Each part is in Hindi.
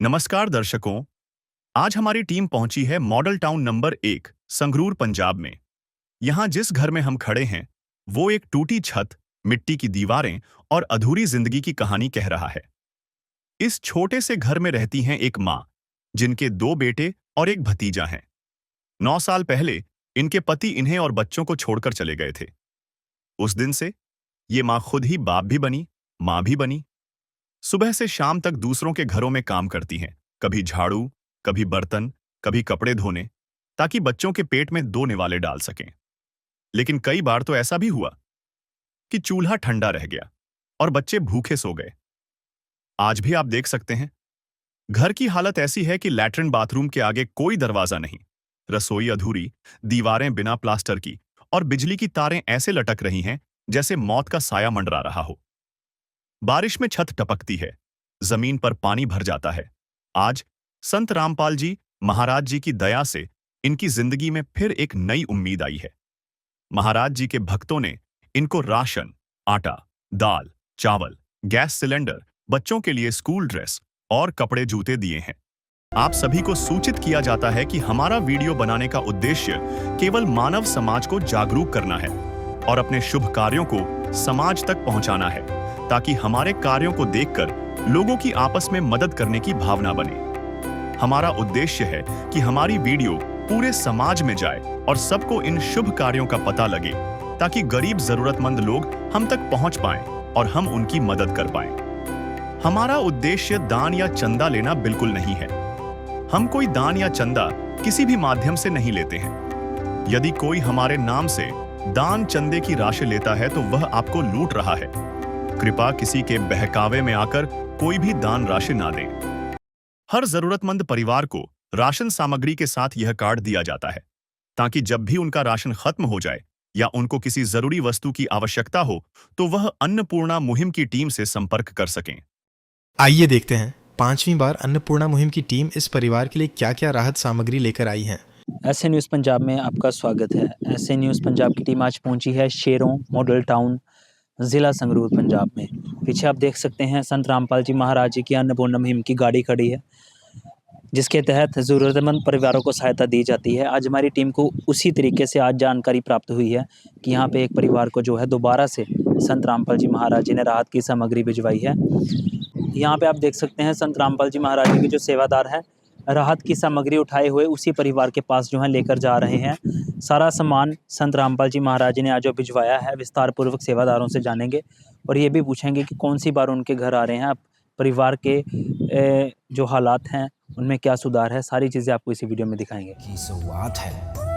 नमस्कार दर्शकों। आज हमारी टीम पहुंची है model town number 1 Sangrur Punjab में। यहां जिस घर में हम खड़े हैं वो एक टूटी छत, मिट्टी की दीवारें और अधूरी जिंदगी की कहानी कह रहा है। इस छोटे से घर में रहती हैं एक माँ, जिनके 2 बेटे और एक भतीजा है। 9 साल पहले इनके पति इन्हें और बच्चों को छोड़कर चले गए थे। उस दिन से ये माँ खुद ही बाप भी बनी, माँ भी बनी। सुबह से शाम तक दूसरों के घरों में काम करती हैं, कभी झाड़ू, कभी बर्तन, कभी कपड़े धोने, ताकि बच्चों के पेट में 2 निवाले डाल सकें। लेकिन कई बार तो ऐसा भी हुआ कि चूल्हा ठंडा रह गया और बच्चे भूखे सो गए। आज भी आप देख सकते हैं, घर की हालत ऐसी है कि लैट्रिन बाथरूम के आगे कोई दरवाजा नहीं, रसोई अधूरी, दीवारें बिना प्लास्टर की और बिजली की तारें ऐसे लटक रही हैं जैसे मौत का साया मंडरा रहा हो। बारिश में छत टपकती है, जमीन पर पानी भर जाता है। आज संत रामपाल जी महाराज जी की दया से इनकी जिंदगी में फिर एक नई उम्मीद आई है। महाराज जी के भक्तों ने इनको राशन, आटा, दाल, चावल, गैस सिलेंडर, बच्चों के लिए स्कूल ड्रेस और कपड़े जूते दिए हैं। आप सभी को सूचित किया जाता है कि हमारा वीडियो बनाने का उद्देश्य केवल मानव समाज को जागरूक करना है और अपने शुभ कार्यों को समाज तक पहुंचाना है, ताकि हमारे कार्यों को देखकर लोगों की आपस में मदद करने की भावना बने। हमारा उद्देश्य है कि हमारी वीडियो पूरे समाज में जाए और सबको इन शुभ कार्यों का पता लगे, ताकि गरीब जरूरतमंद लोग हम तक पहुंच पाएं और हम उनकी मदद कर पाएं। हमारा उद्देश्य दान या चंदा लेना बिल्कुल नहीं है। हम कोई दान या चंदा किसी भी माध्यम से नहीं लेते हैं। यदि कोई हमारे नाम से दान चंदे की राशि लेता है तो वह आपको लूट रहा है। कृपया किसी के बहकावे में आकर कोई भी दान राशि ना दें। हर जरूरतमंद परिवार को राशन सामग्री के साथ यह कार्ड दिया जाता है, ताकि जब भी उनका राशन खत्म हो जाए या उनको किसी जरूरी वस्तु की आवश्यकता हो तो वह अन्नपूर्णा मुहिम की टीम से संपर्क कर सकें। आइए देखते हैं 5वीं बार अन्नपूर्णा मुहिम की टीम इस परिवार के लिए क्या-क्या राहत सामग्री लेकर आई है। ऐसे न्यूज़ पंजाब में आपका स्वागत है। ऐसे न्यूज़ पंजाब की टीम आज पहुंची है शेरों मॉडल टाउन ज़िला संगरूर पंजाब में। पीछे आप देख सकते हैं संत रामपाल जी महाराज जी की अन्नपूर्णा मुहिम की गाड़ी खड़ी है, जिसके तहत ज़रूरतमंद परिवारों को सहायता दी जाती है। आज हमारी टीम को उसी तरीके से आज जानकारी प्राप्त हुई है कि यहाँ पे एक परिवार को जो है दोबारा से संत रामपाल जी महाराज जी ने राहत की सामग्री भिजवाई है। यहाँ पे आप देख सकते हैं संत रामपाल जी महाराज जी के जो सेवादार हैं राहत की सामग्री उठाए हुए उसी परिवार के पास जो है लेकर जा रहे हैं। सारा सामान संत रामपाल जी महाराज जी ने आज जो भिजवाया है विस्तार पूर्वक सेवादारों से जानेंगे और ये भी पूछेंगे कि कौन सी बार उनके घर आ रहे हैं, परिवार के जो हालात हैं उनमें क्या सुधार है। सारी चीज़ें आपको इसी वीडियो में दिखाएंगे। की शुरुआत है।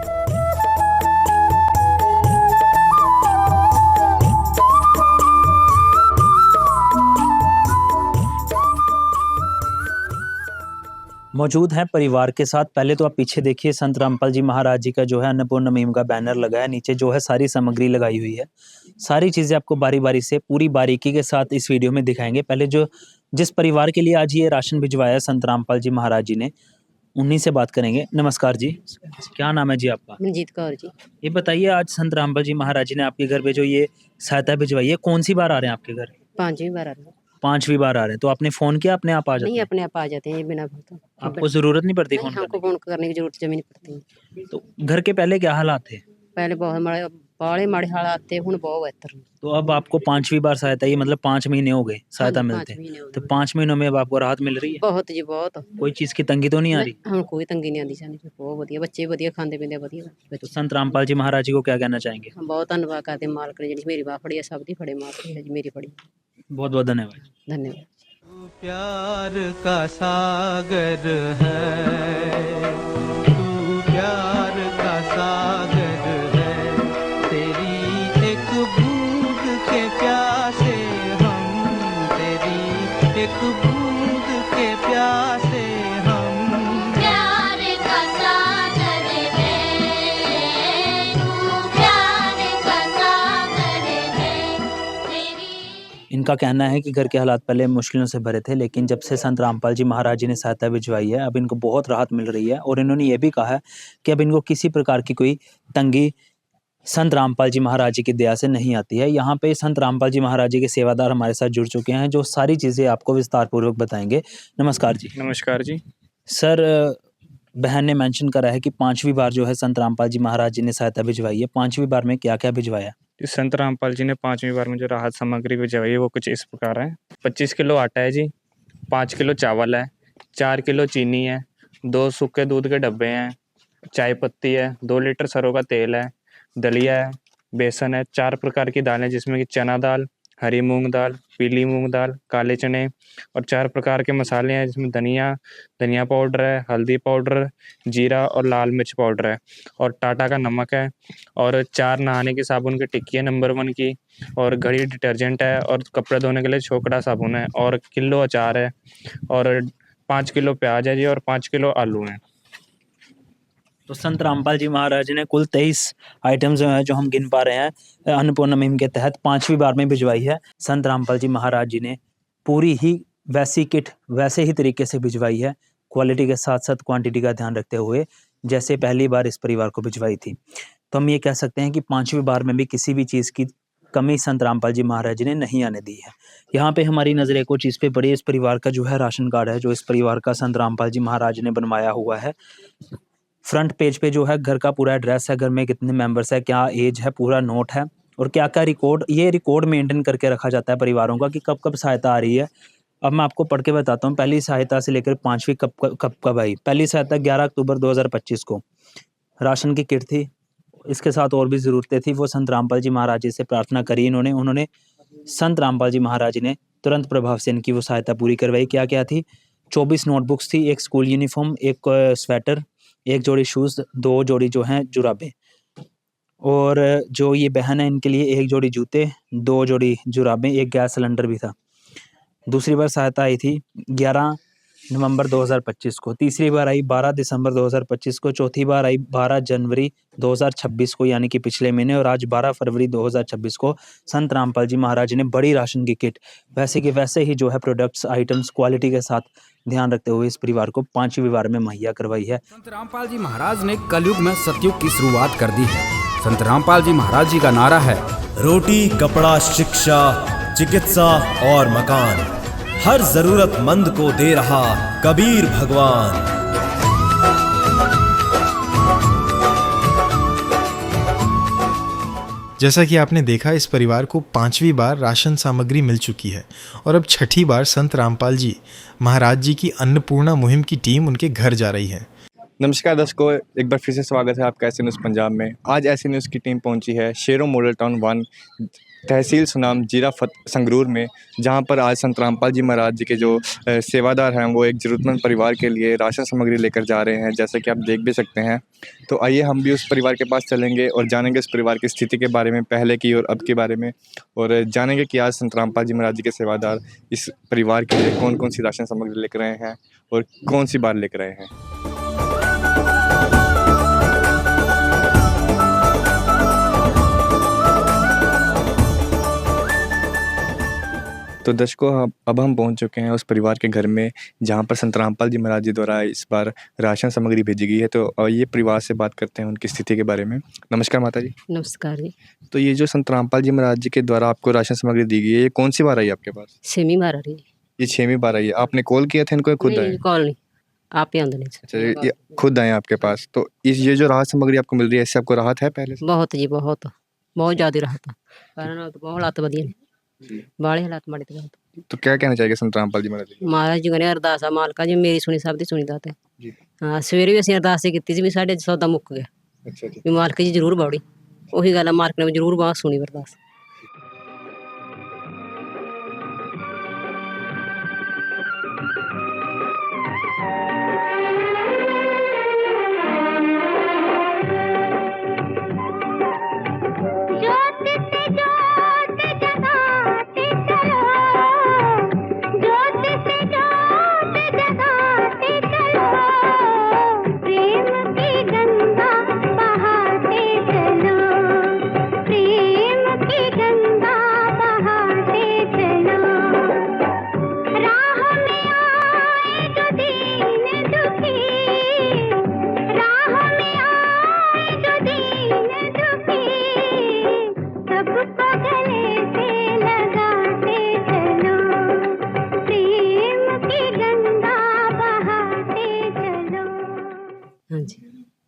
मौजूद हैं परिवार के साथ। पहले तो आप पीछे देखिए, संत रामपाल जी महाराज जी का जो है अन्नपूर्णा मुहिम का बैनर लगा है, नीचे जो है सारी सामग्री लगाई हुई है। सारी चीज़ें आपको बारी बारी से पूरी बारीकी के साथ इस वीडियो में दिखाएंगे। पहले जो जिस परिवार के लिए आज ये राशन भिजवाया संत रामपाल जी महाराज जी ने, उन्हीं से बात करेंगे। नमस्कार जी, क्या नाम है जी आपका? मनजीत कौर जी। ये बताइए, आज संत रामपाल जी महाराज जी ने आपके घर पे जो ये सहायता भिजवाई है, कौन सी बार आ रहे हैं आपके घर? 5वीं बार आ रहे हैं। 5वीं बार आ रहे हैं। तो आपने फ़ोन किया, अपने आप आ जाते नहीं, हैं? अपने आप आ जाते हैं ये बिना फोन। आपको ज़रूरत नहीं पड़ती नहीं, फ़ोन हमको करने फोन करने की जरूरत जमीन पड़ती है। की? तो घर के पहले क्या हालात थे? पहले बहुत बड़े माड़े हालात थे, हुण बहुत बेहतर। तो अब आपको 5वीं बार सहायता, ये मतलब 5 महीने हो गए सहायता हाँ, मिलते 5 महीने हो तो गए। 5 महीनों में अब आपको राहत मिल रही है? बहुत जी बहुत। कोई चीज़ की तंगी तो नहीं आ रही? हम कोई तंगी नहीं आती सानू, बहुत बढ़िया बच्चे बढ़िया खांदे पींदे बढ़िया तो बच्चे। संत रामपाल जी महाराज जी को क्या कहना चाहेंगे? हम बहुत धन्यवाद करते मालक ने, जी मेरी बात फड़ी है, सब दी फड़े मालक ने, जी मेरी फड़ी। बहुत बहुत धन्यवाद। धन्यवाद। तू प्यार का सागर है, तू प्यार का सागर है, तेरी एक बूंद के प्यासे हम, तेरी एक बूंद के प्यासे हम। प्यार का सागर है, तू प्यार का सागर है, तेरी। इनका कहना है कि घर के हालात पहले मुश्किलों से भरे थे, लेकिन जब से संत रामपाल जी महाराज जी ने सहायता भिजवाई है अब इनको बहुत राहत मिल रही है। और इन्होंने ये भी कहा है कि अब इनको किसी प्रकार की कोई तंगी संत रामपाल जी महाराज जी की दया से नहीं आती है। यहाँ पे संत रामपाल जी महाराज जी के सेवादार हमारे साथ जुड़ चुके हैं, जो सारी चीज़ें आपको विस्तार पूर्वक बताएंगे। नमस्कार जी। नमस्कार जी। सर, बहन ने मेंशन करा है कि 5वीं बार जो है संत रामपाल जी महाराज जी ने सहायता भिजवाई है। 5वीं बार में क्या क्या भिजवाया? इस संत रामपाल जी ने 5वीं बार में जो राहत सामग्री भिजवाई है वो कुछ इस प्रकार है। 25 किलो आटा है जी, 5 किलो चावल है, 4 किलो चीनी है, 2 सूखे दूध के डब्बे हैं, चाय पत्ती है, 2 लीटर सरों का तेल है, दलिया है, बेसन है, 4 प्रकार की दालें जिसमें कि चना दाल, हरी मूंग दाल, पीली मूंग दाल, काले चने और 4 प्रकार के मसाले हैं जिसमें धनिया पाउडर है, हल्दी पाउडर, जीरा और लाल मिर्च पाउडर है और टाटा का नमक है और 4 नहाने की साबुन की टिक्की है नंबर 1 की और घड़ी डिटर्जेंट है और कपड़े धोने के लिए छोकड़ा साबुन है और किलो अचार है और 5 किलो प्याज है जी और 5 किलो आलू हैं। तो संत रामपाल जी महाराज ने कुल 23 आइटम्स जो हैं जो हम गिन पा रहे हैं अन्नपूर्णा मुहिम के तहत 5वीं बार में भिजवाई है। संत रामपाल जी महाराज जी ने पूरी ही वैसी किट वैसे ही तरीके से भिजवाई है, क्वालिटी के साथ साथ क्वांटिटी का ध्यान रखते हुए, जैसे पहली बार इस परिवार को भिजवाई थी। तो हम ये कह सकते हैं कि 5वीं बार में भी किसी भी चीज़ की कमी संत रामपाल जी महाराज जी ने नहीं आने दी है। यहाँ पे हमारी नज़र एक और चीज़ पे पड़ी। इस परिवार का जो है राशन कार्ड है, जो इस परिवार का संत रामपाल जी महाराज ने बनवाया हुआ है। फ्रंट पेज पे जो है घर का पूरा एड्रेस है, घर में कितने मेंबर्स है, क्या एज है, पूरा नोट है और क्या क्या रिकॉर्ड मेंटेन करके रखा जाता है परिवारों का कि कब कब सहायता आ रही है। अब मैं आपको पढ़ के बताता हूँ, पहली सहायता से लेकर 5वीं कब आई। पहली सहायता 11 अक्टूबर 2025 को राशन की किट थी, इसके साथ और भी ज़रूरतें थी। वो संत रामपाल जी महाराज जी से प्रार्थना करी उन्होंने संत रामपाल जी महाराज जी ने तुरंत प्रभाव से इनकी वो सहायता पूरी करवाई। क्या क्या थी? 24 नोटबुक्स थी, 1 स्कूल यूनिफॉर्म, 1 स्वेटर, 1 जोड़ी शूज़, 2 जोड़ी जो हैं जुराबें और जो ये बहन है इनके लिए 1 जोड़ी जूते, 2 जोड़ी जुराबें, 1 गैस सिलेंडर भी था। दूसरी बार सहायता आई थी 11 नवंबर 2025 को, तीसरी बार आई 12 दिसंबर 2025 को, चौथी बार आई 12 जनवरी 2026 को यानी कि पिछले महीने, और आज 12 फरवरी 2026 को संत रामपाल जी महाराज ने बड़ी राशन की किट वैसे के वैसे ही जो है प्रोडक्ट्स आइटम्स क्वालिटी के साथ ध्यान रखते हुए इस परिवार को 5वीं बार में मुहैया करवाई है। संत रामपाल जी महाराज ने कलयुग में सतयुग की शुरुआत कर दी है। संत रामपाल जी महाराज जी का नारा है, रोटी, कपड़ा, शिक्षा, चिकित्सा और मकान, हर जरूरतमंद को दे रहा कबीर भगवान। जैसा कि आपने देखा, इस परिवार को 5वीं बार राशन सामग्री मिल चुकी है और अब 6ठी बार संत रामपाल जी महाराज जी की अन्नपूर्णा मुहिम की टीम उनके घर जा रही है। नमस्कार दर्शकों, एक बार फिर से स्वागत है आपका ऐसे न्यूज़ पंजाब में। आज ऐसे न्यूज़ की टीम पहुंची है शेरों मॉडल टाउन 1 तहसील सुनाम जिला संगरूर में, जहां पर आज संत रामपाल जी महाराज जी के जो सेवादार हैं वो एक ज़रूरतमंद परिवार के लिए राशन सामग्री लेकर जा रहे हैं, जैसे कि आप देख भी सकते हैं। तो आइए हम भी उस परिवार के पास चलेंगे और जानेंगे उस परिवार की स्थिति के बारे में, पहले की और अब के बारे में, और जानेंगे कि आज संत रामपाल जी महाराज जी के सेवादार इस परिवार के लिए कौन कौन सी राशन सामग्री लेकर आए हैं और कौन सी बार लेकर आए हैं। तो दर्शकों, अब हम पहुंच चुके हैं उस परिवार के घर में जहां पर संत रामपाल जी महाराज जी द्वारा इस बार राशन सामग्री भेजी गई है। तो ये परिवार से बात करते हैं उनकी स्थिति के बारे में। नमस्कार माता जी। नमस्कार जी। तो ये जो संत रामपाल जी महाराज जी के द्वारा आपको राशन सामग्री दी गई है, ये कौन सी बार आई आपके पास? 6वीं बार आ रही है। ये 6वीं बार आई है। आपने कॉल किया था इनको, खुद आए? नहीं, कॉल नहीं, आप ही आंदे नहीं। अच्छा, ये खुद आए आपके पास। तो ये जो राहत सामग्री आपको मिल रही है, इससे आपको राहत है पहले से? बहुत जी, बहुत ज़्यादा राहत है। कारण तो बहुत हालात वधिया ने, बाले हालात माड़े ते तो क्या कहना चाहिए संत रामपाल जी महाराज जी? महाराज जी ने अरदास मालका जी मेरी सुनी, सब दी सुनी दाते। हाँ, सवेरे भी असीं अरदास कीती सी भी साडे सौदा मुक गया। अच्छा जी। भी मालक जी जरूर बाड़ी, ਉਹੀ ਗੱਲ मालक ने जरूर बात सुनी अरदास। प्रेम की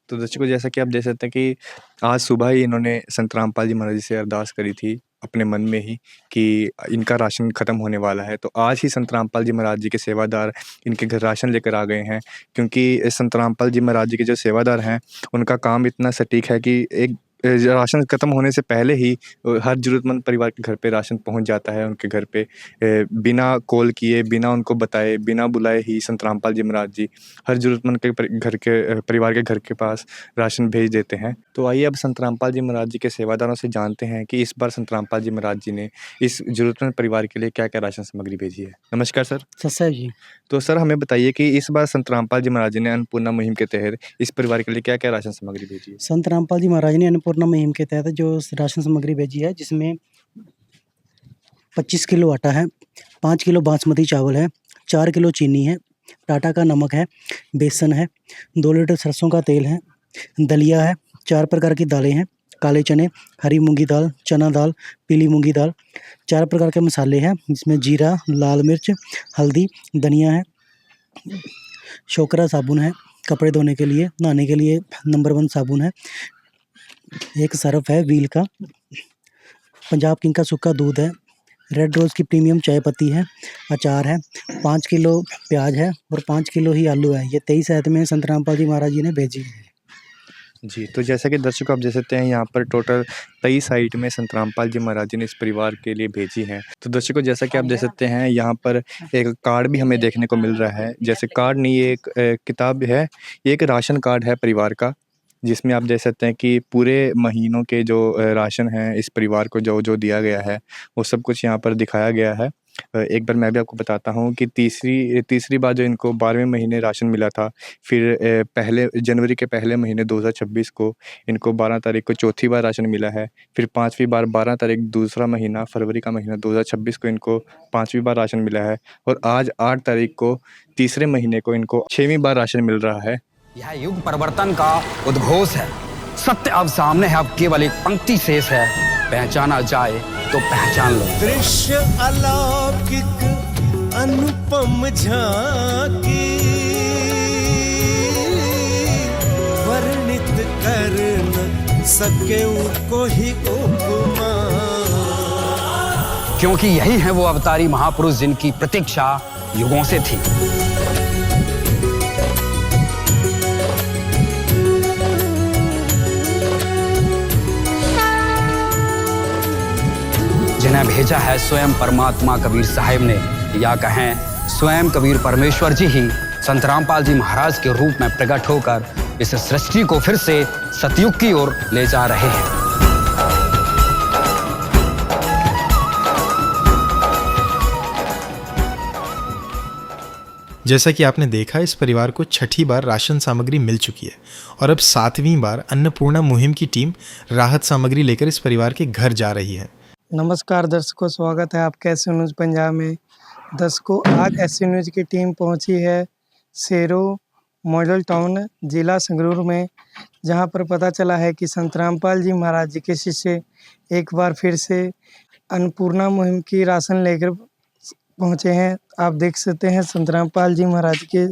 तो दर्शकों, जैसा कि आप देख सकते हैं कि आज सुबह ही इन्होंने संत रामपाल जी महाराज जी से अरदास करी थी अपने मन में ही कि इनका राशन ख़त्म होने वाला है। तो आज ही संत रामपाल जी महाराज जी के सेवादार इनके घर राशन लेकर आ गए हैं, क्योंकि संत रामपाल जी महाराज जी के जो सेवादार हैं उनका काम इतना सटीक है कि एक राशन ख़त्म होने से पहले ही हर ज़रूरतमंद परिवार के घर पे राशन पहुंच जाता है उनके घर पे। बिना कॉल किए, बिना उनको बताए, बिना बुलाए ही संत रामपाल जी महाराज जी हर ज़रूरतमंद के परिवार के घर के पास राशन भेज देते हैं। तो आइए अब संत रामपाल जी महाराज जी के सेवादारों से जानते हैं कि इस बार संत रामपाल जी महाराज जी ने इस ज़रूरतमंद परिवार के लिए क्या-क्या राशन सामग्री भेजी है। नमस्कार सर। सर जी। तो सर, हमें बताइए कि इस बार संत रामपाल जी महाराज जी ने अन्नपूर्णा मुहिम के तहत इस परिवार के लिए क्या-क्या राशन सामग्री भेजी है? संत रामपाल जी महाराज ने अन्नपूर्णा मुहिम के तहत जो राशन सामग्री भेजी है, जिसमें 25 किलो आटा है, 5 किलो बासमती चावल है, 4 किलो चीनी है, टाटा का नमक है, बेसन है, 2 लीटर सरसों का तेल है, दलिया है, 4 प्रकार की दालें हैं, काले चने, हरी मूंगी दाल, चना दाल, पीली मूंगी दाल, 4 प्रकार के मसाले हैं, जिसमें जीरा, लाल मिर्च, हल्दी, धनिया है, शोकरा साबुन है, कपड़े धोने के लिए, नहाने के लिए नंबर 1 साबुन है, एक सर्फ है व्हील का, पंजाब किंग का सूखा दूध है, रेड रोज़ की प्रीमियम चाय पत्ती है, अचार है, 5 किलो प्याज है और 5 किलो ही आलू है। ये 23 आइटमें संत रामपाल जी महाराज जी ने भेजी है। जी, तो जैसा कि दर्शकों आप देख सकते हैं, यहाँ पर टोटल 23 आइटमें संत रामपाल जी महाराज जी ने इस परिवार के लिए भेजी हैं। तो दर्शकों, जैसा कि आप देख सकते हैं, यहाँ पर एक कार्ड भी हमें देखने को मिल रहा है। जैसे कार्ड नहीं, ये एक किताब है, ये एक राशन कार्ड है परिवार का, जिसमें आप देख सकते हैं कि पूरे महीनों के जो राशन हैं इस परिवार को जो दिया गया है वो सब कुछ यहाँ पर दिखाया गया है। एक बार मैं भी आपको बताता हूँ कि तीसरी बार जो इनको 12वें महीने राशन मिला था, फिर पहले जनवरी के पहले महीने 2026 को इनको 12 तारीख को चौथी बार राशन मिला है, फिर 5वीं बार 12 तारीख दूसरा महीना फरवरी का महीना 2026 को इनको 5वीं बार राशन मिला है, और आज 8 तारीख को तीसरे महीने को इनको 6वीं बार राशन मिल रहा है। यह युग परिवर्तन का उद्घोष है। सत्य अब सामने है, अब केवल एक पंक्ति शेष है। पहचाना जाए तो पहचान लो। दृश्य अलौकिक अनुपम झांकी, वर्णित कर न सके कोई उपमा। क्योंकि यही है वो अवतारी महापुरुष जिनकी प्रतीक्षा युगों से थी। जिन्हें भेजा है स्वयं परमात्मा कबीर साहिब ने, या कहें स्वयं कबीर परमेश्वर जी ही संत रामपाल जी महाराज के रूप में प्रकट होकर इस सृष्टि को फिर से सतयुग की ओर ले जा रहे हैं। जैसा कि आपने देखा, इस परिवार को छठी बार राशन सामग्री मिल चुकी है और अब 7वीं बार अन्नपूर्णा मुहिम की टीम राहत सामग्री लेकर इस परिवार के घर जा रही है। नमस्कार दर्शकों, स्वागत है आपके एसए न्यूज़ पंजाब में। दर्शकों, आज एसए न्यूज़ की टीम पहुंची है शेरों मॉडल टाउन जिला संगरूर में, जहां पर पता चला है कि संत रामपाल जी महाराज जी के शिष्य एक बार फिर से अन्नपूर्णा मुहिम की राशन लेकर पहुंचे हैं। आप देख सकते हैं संत रामपाल जी महाराज के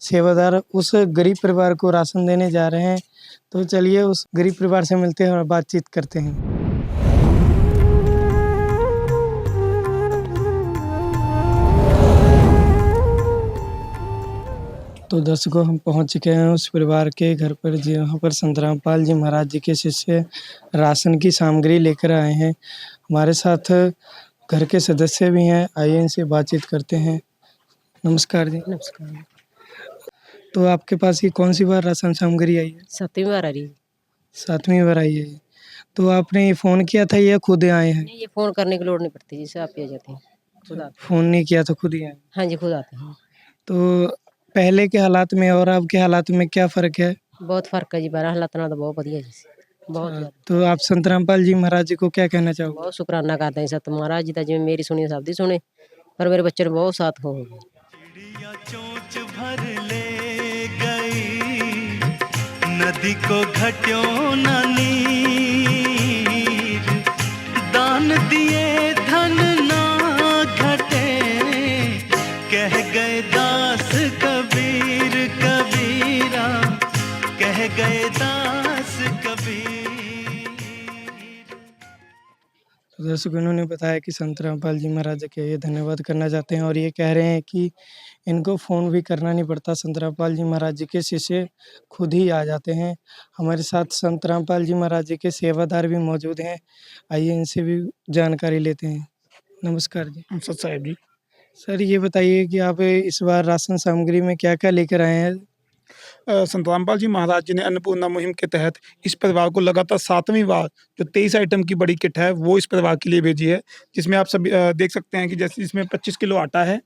सेवादार उस गरीब परिवार को राशन देने जा रहे हैं। तो चलिए उस गरीब परिवार से मिलते हैं और बातचीत करते हैं। तो दर्शकों, हम पहुंच चुके हैं उस परिवार के घर पर जहाँ पर संत रामपाल जी महाराज जी के शिष्य राशन की सामग्री लेकर आए हैं। हमारे साथ घर के सदस्य भी हैं, आइए इनसे बातचीत करते हैं। नमस्कार जी। नमस्कार। तो आपके पास ये कौन सी बार राशन सामग्री आई है? 7वीं बार आ रही है। 7वीं बार आई है। तो आपने ये फ़ोन किया था या खुद आए हैं? नहीं, ये फ़ोन करने की लोड़ नहीं पड़ती, जिससे आप आ जाते हैं, खुद आते हैं। फ़ोन नहीं किया तो खुद ही आए? हाँ जी, खुद आते हैं। तो पहले के हालात में और अब के हालात में क्या फ़र्क है? बहुत फ़र्क है जी, बारह हालात ना तो बहुत बढ़िया जी, बहुत ज़्यादा। तो आप संत रामपाल जी महाराज जी को क्या कहना चाहोगे? बहुत शुक्राना करते हैं सत महाराज जी का, जिवें मेरी सुनी सब दी सुने, पर मेरे बच्चे ने बहुत साथ हो गए। चोंच भर ले गई नदी को घट्यों न नीर, दान दिए धन ना घटे, कह गए दास कबीर कबीरा, कह गए दास कबीर। तो दर्शकों, इन्होंने बताया कि संत रामपाल जी महाराज के ये धन्यवाद करना चाहते हैं और ये कह रहे हैं कि इनको फ़ोन भी करना नहीं पड़ता, संत रामपाल जी महाराज जी के शिष्य खुद ही आ जाते हैं। हमारे साथ संत रामपाल जी महाराज जी के सेवादार भी मौजूद हैं, आइए इनसे भी जानकारी लेते हैं। नमस्कार जी। सत साहेब जी। सर, ये बताइए कि आप इस बार राशन सामग्री में क्या-क्या लेकर आए हैं? संत रामपाल जी महाराज जी ने अन्नपूर्णा मुहिम के तहत इस परिवार को लगातार 7वीं बार जो 23 आइटम की बड़ी किट है वो इस परिवार के लिए भेजी है, जिसमें आप सभी देख सकते हैं कि जैसे इसमें 25 किलो आटा है,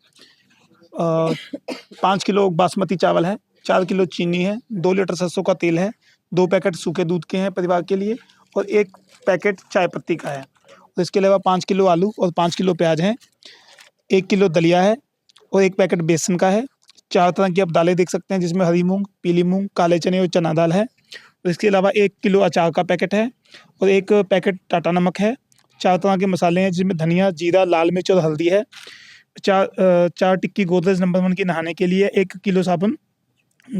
5 किलो बासमती चावल है, 4 किलो चीनी है, 2 लीटर सरसों का तेल है, 2 पैकेट सूखे दूध के हैं परिवार के लिए और 1 पैकेट चाय पत्ती का है। और इसके अलावा 5 किलो आलू और 5 किलो प्याज हैं, 1 किलो दलिया है और 1 पैकेट बेसन का है। 4 तरह की आप दालें देख सकते हैं, जिसमें हरी मूंग, पीली मूंग, काले चने और चना दाल है। और इसके अलावा 1 किलो अचार का पैकेट है और 1 पैकेट टाटा नमक है। 4 तरह के मसाले हैं, जिसमें धनिया, जीरा, लाल मिर्च और हल्दी है। 4 टिक्की गोदरेज नंबर 1 की नहाने के लिए, 1 किलो साबुन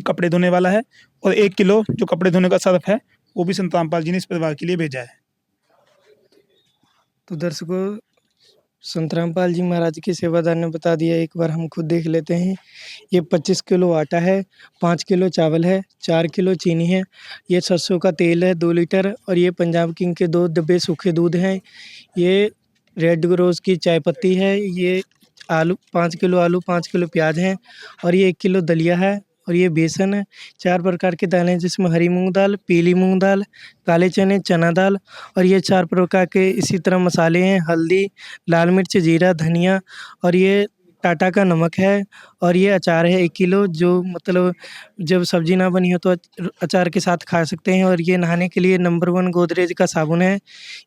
कपड़े धोने वाला है और 1 किलो जो कपड़े धोने का सर्फ है वो भी संत रामपाल जी ने इस परिवार के लिए भेजा है। तो दर्शकों, संत रामपाल जी महाराज के सेवादार ने बता दिया, एक बार हम खुद देख लेते हैं। ये 25 किलो आटा है, 5 किलो चावल है, 4 किलो चीनी है, ये सरसों का तेल है 2 लीटर और ये पंजाब किंग के 2 डब्बे सूखे दूध हैं। ये रेड रोज़ की चाय पत्ती है, ये आलू 5 किलो आलू, 5 किलो प्याज हैं और ये 1 किलो दलिया है और ये बेसन है। 4 प्रकार की दालें, जिसमें हरी मूंग दाल, पीली मूंग दाल, काले चने, चना दाल और ये 4 प्रकार के इसी तरह मसाले हैं, हल्दी, लाल मिर्च, जीरा, धनिया और ये टाटा का नमक है और ये अचार है 1 किलो, जो मतलब जब सब्जी ना बनी हो तो अचार के साथ खा सकते हैं। और ये नहाने के लिए नंबर 1 गोदरेज का साबुन है,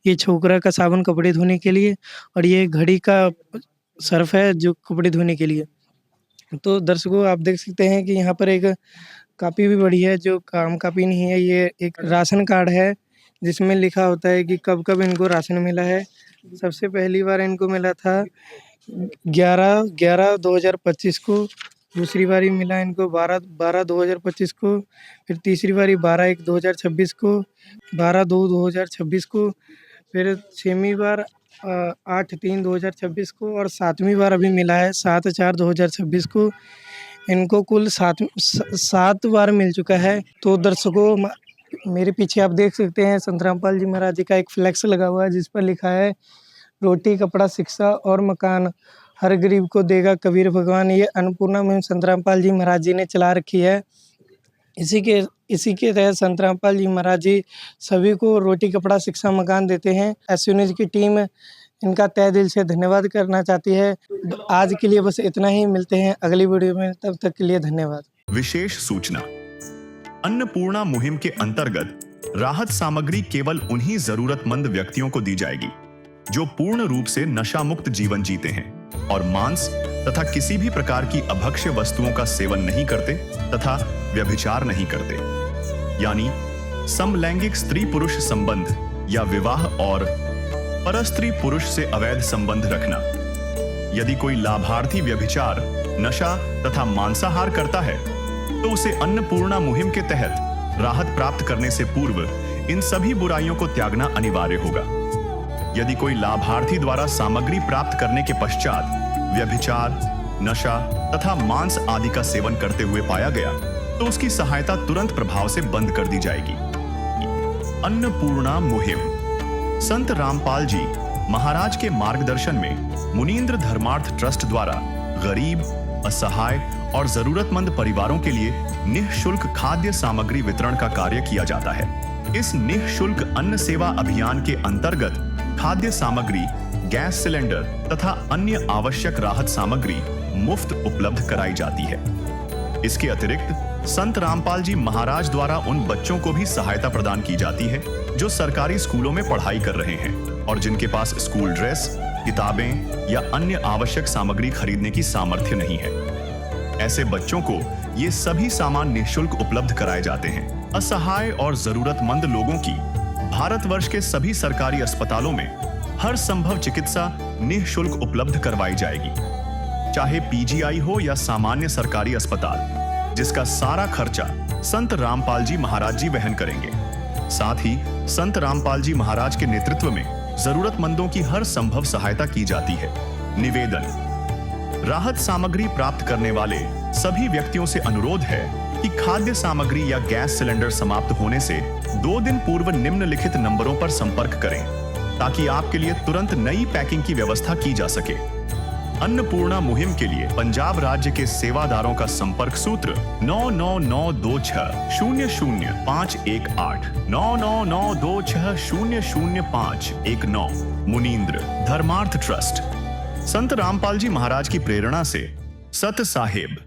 ये छोकरा का साबुन कपड़े धोने के लिए और ये घड़ी का सर्फ है जो कपड़े धोने के लिए। तो दर्शकों, आप देख सकते हैं कि यहाँ पर एक कापी भी बड़ी है, जो काम कापी नहीं है, ये एक राशन कार्ड है जिसमें लिखा होता है कि कब-कब इनको राशन मिला है। सबसे पहली बार इनको मिला था 11/11/2025 को, दूसरी बारी मिला इनको 12/12/2025 को, फिर तीसरी बारी 12/1/2026 को, 12/2/2026 को, फिर 6वीं बार 8/3/2026 को और 7वीं बार अभी मिला है 7/4/2026 को। इनको कुल 7 बार मिल चुका है। तो दर्शकों, मेरे पीछे आप देख सकते हैं संत रामपाल जी महाराज जी का एक फ्लैक्स लगा हुआ है, जिस पर लिखा है, रोटी, कपड़ा, शिक्षा और मकान हर गरीब को देगा कबीर भगवान। ये अन्नपूर्णा मुहिम संत रामपाल जी महाराज जी ने चला रखी है। इसी के तहत संत रामपाल जी महाराज जी सभी को रोटी, कपड़ा, शिक्षा, मकान देते हैं। एसयू न्यूज़ की टीम इनका तहे दिल से धन्यवाद करना चाहती है। आज के लिए बस इतना ही, मिलते हैं अगली वीडियो में, तब तक के लिए धन्यवाद। विशेष सूचना, अन्नपूर्णा मुहिम के अंतर्गत राहत सामग्री केवल उन्हीं जरूरतमंद व्यक्तियों को दी जाएगी जो पूर्ण रूप से नशा मुक्त जीवन जीते हैं और मांस तथा किसी भी प्रकार की अभक्ष्य वस्तुओं का सेवन नहीं करते तथा व्यभिचार नहीं करते, यानी समलैंगिक स्त्री पुरुष संबंध या विवाह और परस्त्री पुरुष से अवैध संबंध रखना। यदि कोई लाभार्थी व्यभिचार, नशा तथा मांसाहार करता है तो उसे अन्नपूर्णा मुहिम के तहत राहत प्राप्त करने से पूर्व इन सभी बुराइयों को त्यागना अनिवार्य होगा। यदि कोई लाभार्थी द्वारा सामग्री प्राप्त करने के पश्चात व्यभिचार, नशा तथा मांस आदि का सेवन करते हुए पाया गया तो उसकी सहायता तुरंत प्रभाव से बंद कर दी जाएगी। अन्नपूर्णा मुहिम संत रामपाल जी महाराज के मार्गदर्शन में मुनीन्द्र धर्मार्थ ट्रस्ट द्वारा गरीब, असहाय और जरूरतमंद परिवारों के लिए निःशुल्क खाद्य सामग्री वितरण का कार्य किया जाता है। इस निःशुल्क अन्न सेवा अभियान के अंतर्गत खाद्य सामग्री, गैस सिलेंडर तथा अन्य आवश्यक राहत सामग्री मुफ्त उपलब्ध कराई जाती है। इसके अतिरिक्त संत रामपाल जी महाराज द्वारा उन बच्चों को भी सहायता प्रदान की जाती है जो सरकारी स्कूलों में पढ़ाई कर रहे हैं और जिनके पास स्कूल ड्रेस, किताबें या अन्य आवश्यक सामग्री खरीदने की सामर्थ्य नहीं है। ऐसे बच्चों को ये सभी सामान निःशुल्क उपलब्ध कराए जाते हैं। असहाय और जरूरतमंद लोगों की भारतवर्ष के सभी सरकारी अस्पतालों में हर संभव चिकित्सा निःशुल्क उपलब्ध करवाई जाएगी, चाहे पीजीआई हो या सामान्य सरकारी अस्पताल। जिसका सारा खर्चा संत रामपाल जी महाराज जी वहन करेंगे। साथ ही संत रामपाल जी महाराज के नेतृत्व में जरूरतमंदों की हर संभव सहायता की जाती है। निवेदन: राहत सामग्री प्राप्त करने वाले सभी व्यक्तियों से अनुरोध है कि खाद्य सामग्री या गैस सिलेंडर समाप्त होने से 2 दिन पूर्व निम्नलिखित नंबरों पर संपर्क करें ताकि आपके लिए तुरंत नई पैकिंग की व्यवस्था की जा सके। अन्नपूर्णा मुहिम के लिए पंजाब राज्य के सेवादारों का संपर्क सूत्र 9992600518 9992600519। मुनींद्र धर्मार्थ ट्रस्ट। संत रामपाल जी महाराज की प्रेरणा से सत साहेब